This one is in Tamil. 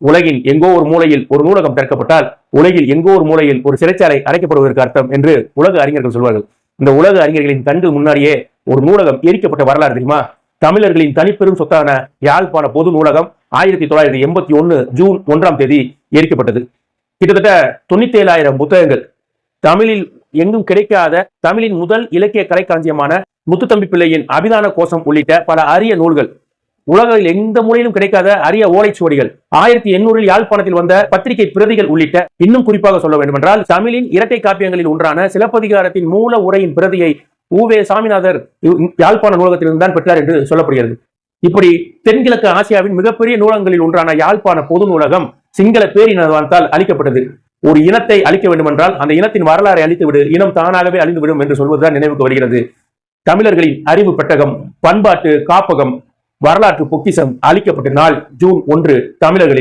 உலகின் எங்கோ ஒரு மூலையில் ஒரு நூலகம் திறக்கப்பட்டால் உலகில் எங்கோ ஒரு மூலையில் ஒரு சிறைச்சாலை அடைக்கப்படுவதற்கு அர்த்தம் என்று உலக அறிஞர்கள் சொல்வார்கள். இந்த உலக அறிஞர்களின் கண்டு முன்னாடியே ஒரு நூலகம் எரிக்கப்பட்ட வரலாறு தெரியுமா? தமிழர்களின் தனிப்பெரும் சொத்தான யாழ்ப்பாண பொது நூலகம் 1981 ஜூன் 1ஆம் தேதி எரிக்கப்பட்டது. கிட்டத்தட்ட 97,000 புத்தகங்கள், தமிழில் எங்கும் கிடைக்காத தமிழின் முதல் இலக்கிய கலைக்களஞ்சியமான முத்துத்தம்பி பிள்ளையின் அபிதான கோஷம் உள்ளிட்ட பல அரிய நூல்கள், உலகில் எந்த மூலையிலும் கிடைக்காத அரிய ஓலைச்சுவடிகள், 1800 யாழ்ப்பாணத்தில் வந்த பத்திரிகை பிரதிகள் உள்ளிட்ட, இன்னும் குறிப்பாக சொல்ல வேண்டுமென்றால் தமிழின் இரட்டை காப்பியங்களில் ஒன்றான சிலப்பதிகாரத்தின் மூல உரையின் பிரதியை உவே சாமிநாதர் யாழ்ப்பாண நூலகத்திலிருந்து தான் பெற்றார் என்று சொல்லப்படுகிறது. இப்படி தென்கிழக்கு ஆசியாவின் மிகப்பெரிய நூலகங்களில் ஒன்றான யாழ்ப்பாண பொது நூலகம் சிங்கள பேரினத்தால் அழிக்கப்பட்டது. ஒரு இனத்தை அழிக்க வேண்டுமென்றால் அந்த இனத்தின் வரலாறை அழித்துவிடு, இனம் தானாகவே அழிந்துவிடும் என்று சொல்வதுதான் நினைவுக்கு வருகிறது. தமிழர்களின் அறிவு பெட்டகம், பண்பாட்டு காப்பகம், வரலாற்று பொக்கிஷம் அளிக்கப்பட்ட நாள் ஜூன் 1 தமிழர்களின்